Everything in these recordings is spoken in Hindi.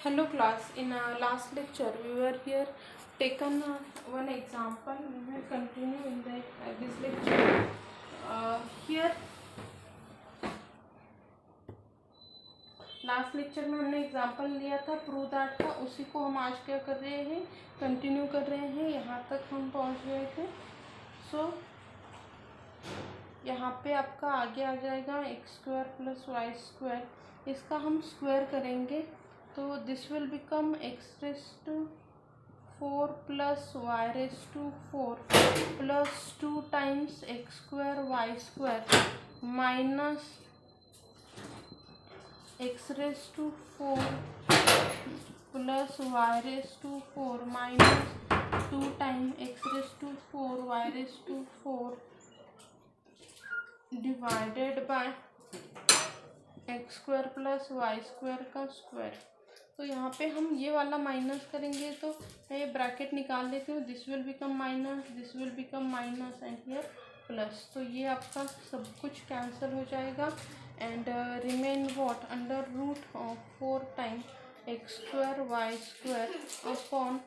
Hello class, in our last lecture we were here taken one example. We will continue in this lecture. Here last lecture में हमने एग्जांपल लिया था प्रूव दैट का, उसी को हम आज क्या कर रहे हैं, कंटिन्यू कर रहे हैं। यहाँ तक हम पहुँच गए थे। सो यहाँ पे आपका आगे आ जाएगा x square plus y square. इसका हम स्क्वायर करेंगे तो this will become x raise to 4 plus y raise to 4 plus 2 times x square y square minus x raise to 4 plus y raise to 4 minus 2 time x raise to 4 y raise to 4 divided by x square plus y square का स्क्वायर। तो यहाँ पे हम ये वाला माइनस करेंगे तो ये ब्रैकेट निकाल लेते हो। This will become minus, this will become minus and here plus. तो ये आपका सब कुछ कैंसिल हो जाएगा and remain what under root of 4 time x square y square upon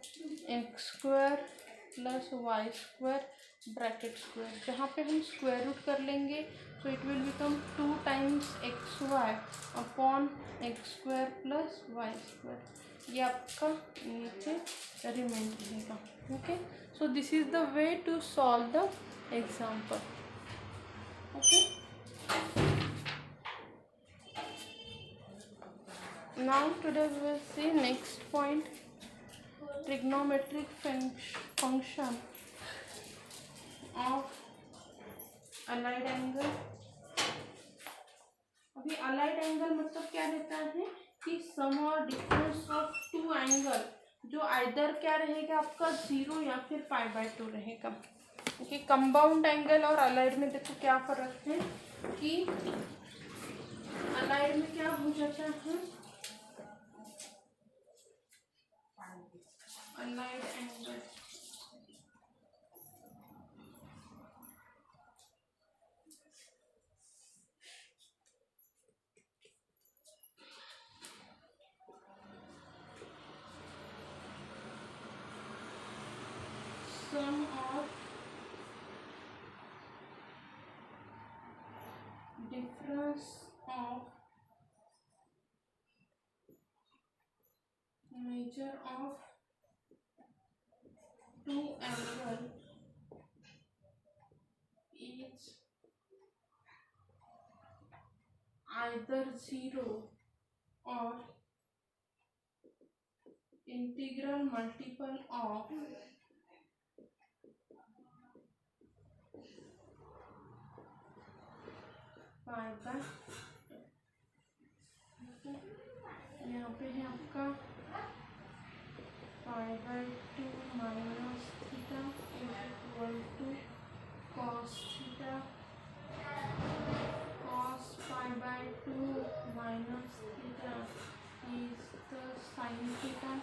x square plus y square bracket square. जहाँ पे हम स्क्वायर रूट कर लेंगे तो it will become 2 times x y upon x square plus y square. ये आपका नीचे रिमेन रहेगा। Okay, so this is the way to solve the example. Okay, now today we will see next point, trigonometric function of allied angle। अभी allied angle मतलब क्या रहता है कि सम और डिफरेंस ऑफ टू एंगल जो आइदर क्या रहेगा आपका 0 या फिर π/2 रहेगा। ओके, कंपाउंड एंगल और अलाइड में देखो क्या फर्क है कि अलाइड में क्या हो जाता है, allied angle sum of difference of measure of two angle is either 0 or integral multiple of π/2। यहाँ पे है आपका π/2 minus theta equal to cos theta, cos π/2 minus theta is the sine theta,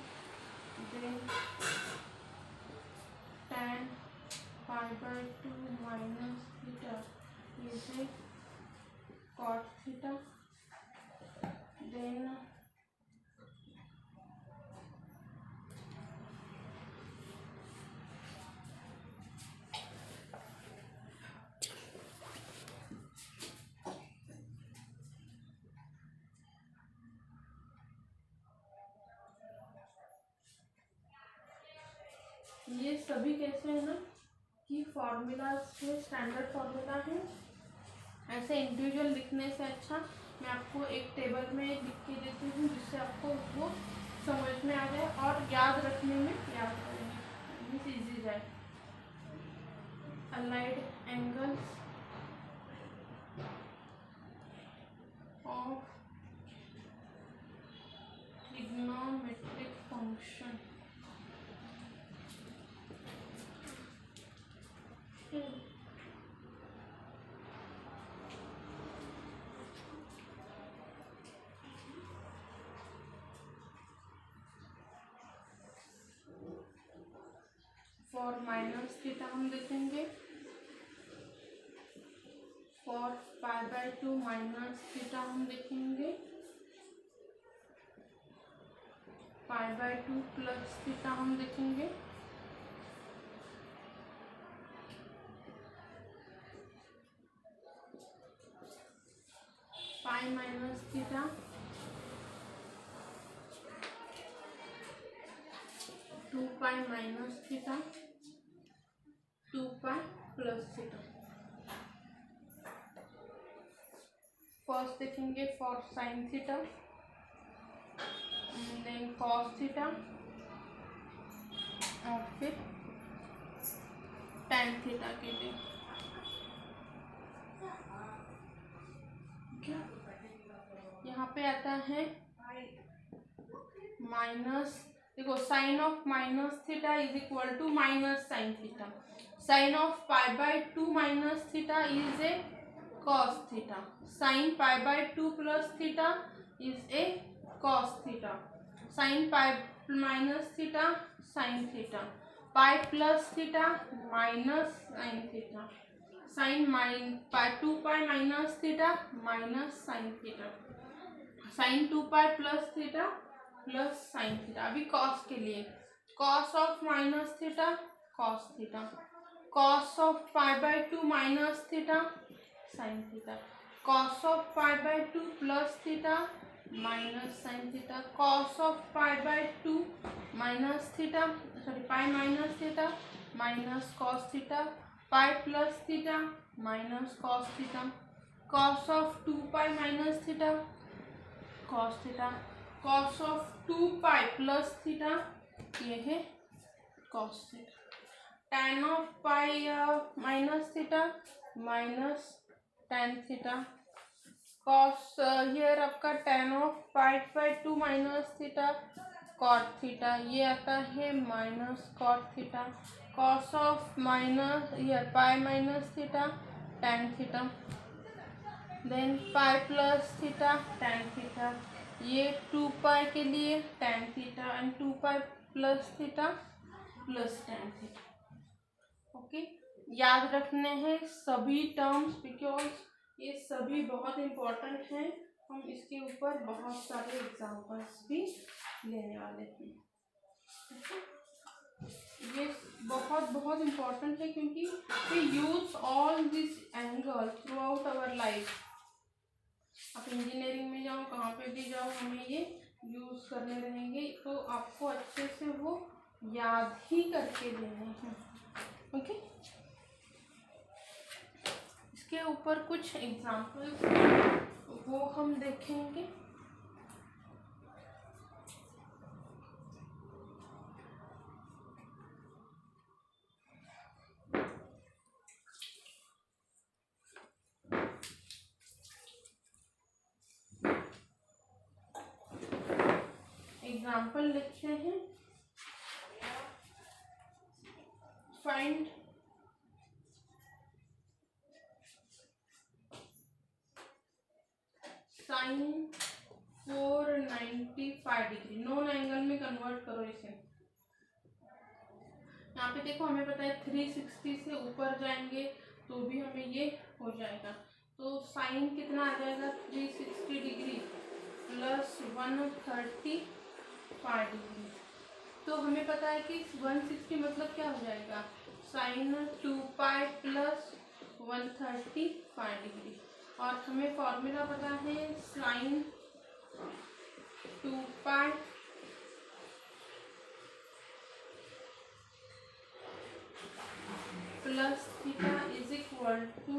then tan π/2 minus theta is a cot theta, then ये सभी कैसे है ना कि फॉर्मूला से स्टैंडर्ड फॉर्मूला है। ऐसे इंडिविजुअल लिखने से अच्छा मैं आपको एक टेबल में लिख के देती हूँ जिससे आपको वो समझ में आ जाए और याद रखने में याद रहेगा, इजी जाए। Allied angles of trigonometric function. For minus theta हम लिखेंगे, फॉर π/2 माइनस थीटा हम लिखेंगे, π/2 प्लस थीटा हम देखेंगे। Pi minus theta 2π minus theta 2π plus theta. First देखेंगे for sine theta, then cos theta और फिर tan थीटा के लिए। यहाँ पे आता है माइनस, देखो sine of minus theta is equal to minus sine theta. Sine of π/2 minus theta is a cos theta. Sine π/2 plus theta is a cos theta. Sine π minus theta sine theta. Pi plus theta minus sine theta. Sine 2π minus theta minus sine theta. Sine 2π plus theta plus sine theta. अभी कॉस के लिए cos of minus theta cos theta. Cos of π/2 minus theta sine theta. Cos of π/2 plus theta minus sine theta. Cos of π/2 minus theta pi minus theta minus cos theta. Pi plus theta minus cos theta. Cos of 2π minus theta cos theta. Cos of 2π plus theta ये है cos theta. tan of pi minus theta minus tan theta. Cos here आपका tan of π/2 minus theta cot theta, ये आता है minus cot theta. Cos of minus here pi minus theta tan theta. Then pi plus theta tan theta. ये 2π के लिए tan theta and 2π plus theta plus tan theta. Okay, याद रखने हैं सभी टर्म्स बिकॉज ये सभी बहुत इम्पोर्टेंट हैं। हम इसके ऊपर बहुत सारे एग्जाम्पल्स भी लेने वाले हैं। ये बहुत बहुत इम्पोर्टेंट है क्योंकि we use all this angle throughout our life. आप इंजीनियरिंग में जाओ कहाँ पे भी जाओ हमें ये यूज करने रहेंगे, तो आपको अच्छे से वो याद ही करके लेने हैं। ओके, इसके ऊपर कुछ एग्जाम्पल वो हम देखेंगे। एग्जाम्पल लिखते हैं। Find sign 495 degree. Non angle में कन्वर्ट करो इसे। यहाँ पे देखो हमें पता है 360 से ऊपर जाएंगे तो भी हमें ये हो जाएगा। तो साइन कितना आ जाएगा 360 डिग्री प्लस 135 डिग्री। तो हमें पता है कि 160 मतलब क्या हो जाएगा साइन 2π प्लस 135 डिग्री। और हमें फॉर्मूला पता है sine 2π plus theta is equal to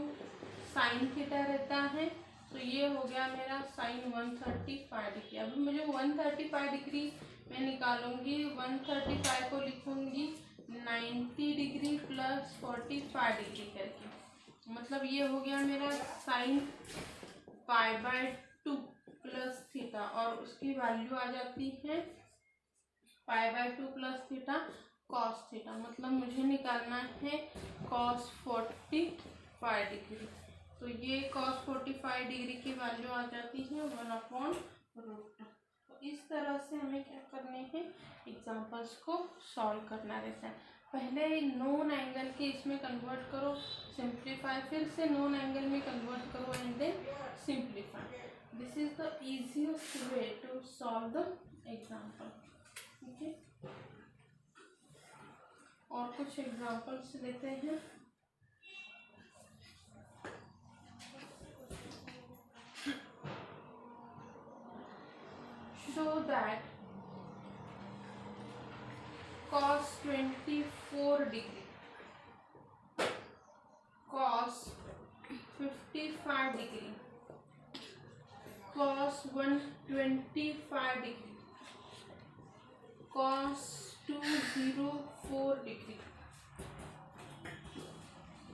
sine theta रहता है। तो ये हो गया मेरा साइन 135 डिग्री। अभी मुझे 135 डिग्री मैं निकालूंगी। 135 को लिखूंगी 90 डिग्री प्लस 45 डिग्री करके। मतलब ये हो गया मेरा साइन π/2 प्लस थीटा और उसकी वैल्यू आ जाती है π/2 प्लस थीटा कॉस थीटा। मतलब मुझे निकालना है कॉस 45 डिग्री। तो ये कॉस 45 डिग्री की वैल्यू आ जाती है 1/√2। तो इस तरह से हमें क्या करने हैं एग्जाम्पल्स को सॉल्व करना रहता है। पहले नॉन एंगल के इसमें कन्वर्ट करो, सिंप्लीफाई, फिर से नॉन एंगल में कन्वर्ट करो and then simplify. This is the easiest way to solve the example. ठीक है, और कुछ एग्जांपल्स लेते हैं। Show that cos 24 degree, cos 55 degree, cos 125 degree, cos 204 degree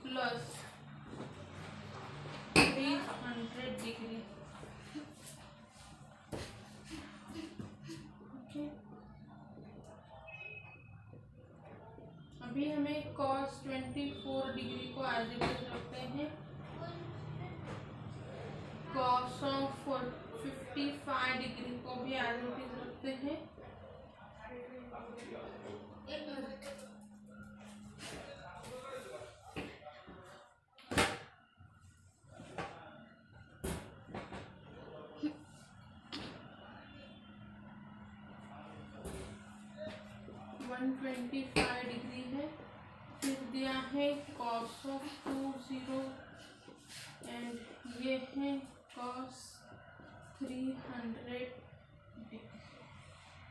plus 300 degree. Okay, अभी हमें cos 24 डिग्री को एज इट इज रखते हैं, cos ऑफ 55 डिग्री को भी एज इट इज रखते हैं। एक मिनट, वन 125 डिग्री है, फिर दिया है cos ऑफ 20 एंड ये है cos 300 डिग्री।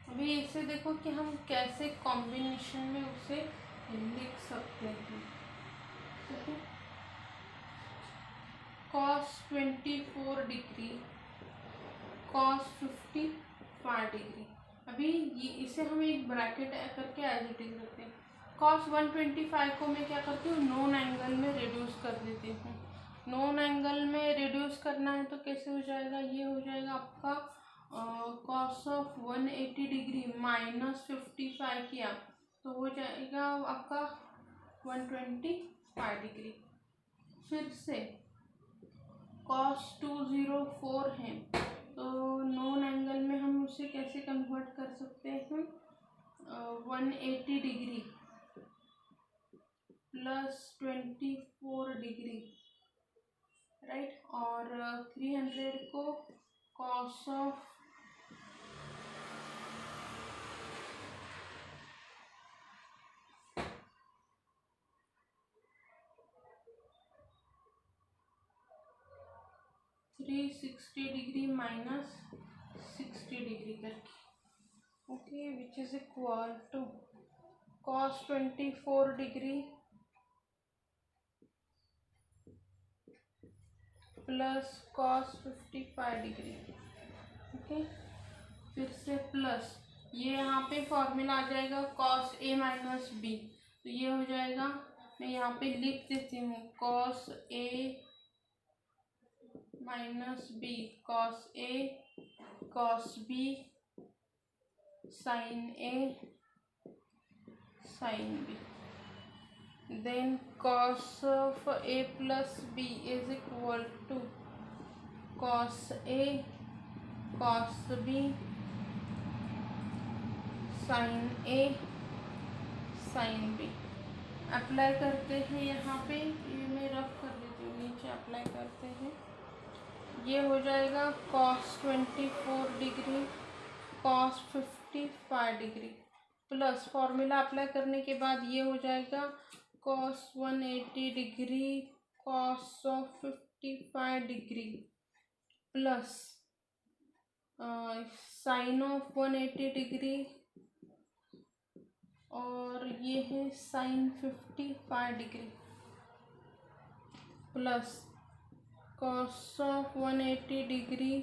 अभी इसे देखो कि हम कैसे कॉम्बिनेशन में उसे लिख सकते हैं। ठीक है, cos 24 डिग्री, cos 55 डिग्री। अभी ये इसे हम एक ब्रैकेट करके एज इट इज रखते हैं। cos 125 को मैं क्या करती हूँ, नॉन एंगल में रिड्यूस कर देती हूँ। नॉन एंगल में रिड्यूस करना है तो कैसे हो जाएगा, ये हो जाएगा आपका cos ऑफ 180 डिग्री माइनस 55 किया तो हो जाएगा आपका 125 डिग्री। फिर से cos 204 है तो नॉन एंगल में हम उसे कैसे कन्वर्ट कर सकते हैं, 180 डिग्री प्लस 24 डिग्री, राइट, और 300 को cos of 360 degree minus 60 degree करके, okay, which is equal to cos 24 degree plus cos 55 degree. Okay, फिर से प्लस, ये यहाँ पे फॉर्मूला आ जाएगा cos a माइनस बी, तो ये हो जाएगा, मैं यहाँ पे लिख देती हूँ cos a माइनस बी, cos a cos b sin a sin b, then cos of a plus b is equal to cos a cos b sin a sin b। Apply करते हैं यहाँ पे, ये मैं रफ कर देती हूँ, नीचे अप्लाई करते हैं, ये हो जाएगा cos 24 degree cos 55 degree plus formula apply करने के बाद ये हो जाएगा cos 180 degree cos of 55 degree plus sine of 180 degree और ये है sine 55 degree plus cos of 180 degree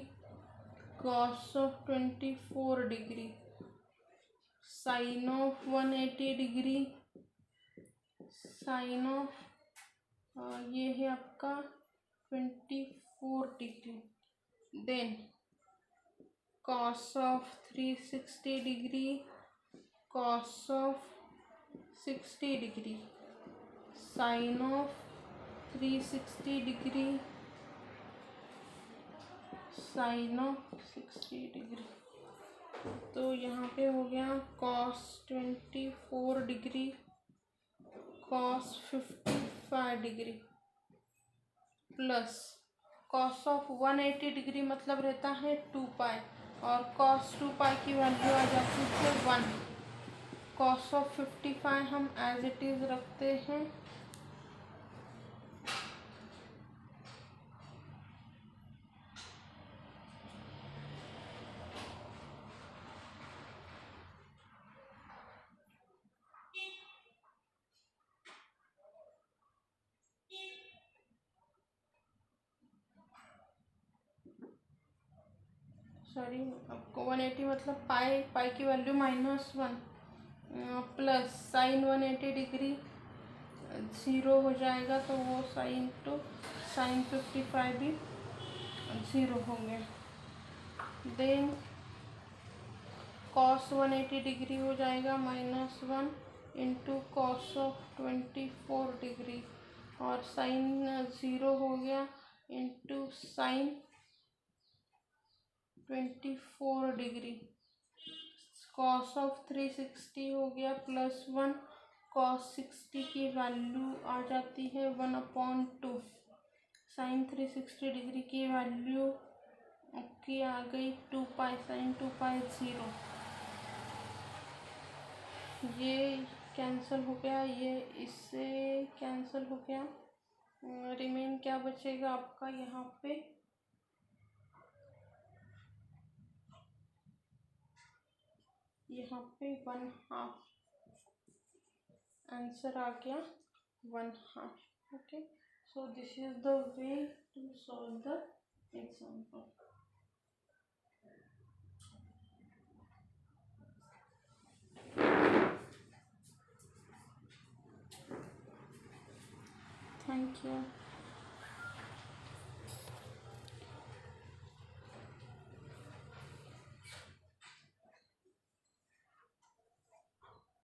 cos of 24 degree sine of 180 degree sine of ये है आपका 24 degree, then cos of 360 degree cos of 60 degree sine of 360 degree sine of 60 degree. तो यहाँ पे हो गया cos 24 degree cos 55 degree plus cos of 180 degree मतलब रहता है 2 पाई, और cos 2 पाई की वैल्यू आ जाती है 1। cos ऑफ 55 हम एज इट इज़ रखते हैं। सॉरी, आपको 180 मतलब पाई की वैल्यू -1 प्लस साइन 180 डिग्री 0 हो जाएगा, तो वो साइन टू साइन 55 भी 0 हो गया। देन cos 180 डिग्री हो जाएगा -1 इंटू कॉस ऑफ 24 डिग्री, और साइन 0 हो गया into sine 24 degree. cos of 360 हो गया +1, cos 60 की वैल्यू आ जाती है 1/2। साइन 360 डिग्री की वैल्यू की आ गई 2 पाई, साइन 2 पाई 0। ये कैंसिल हो गया, ये इससे कैंसिल हो गया। रिमेन क्या बचेगा आपका यहाँ पे, यहाँ पे 1/2 आंसर आ गया 1/2। Okay, so this is the way to solve the example. Thank you.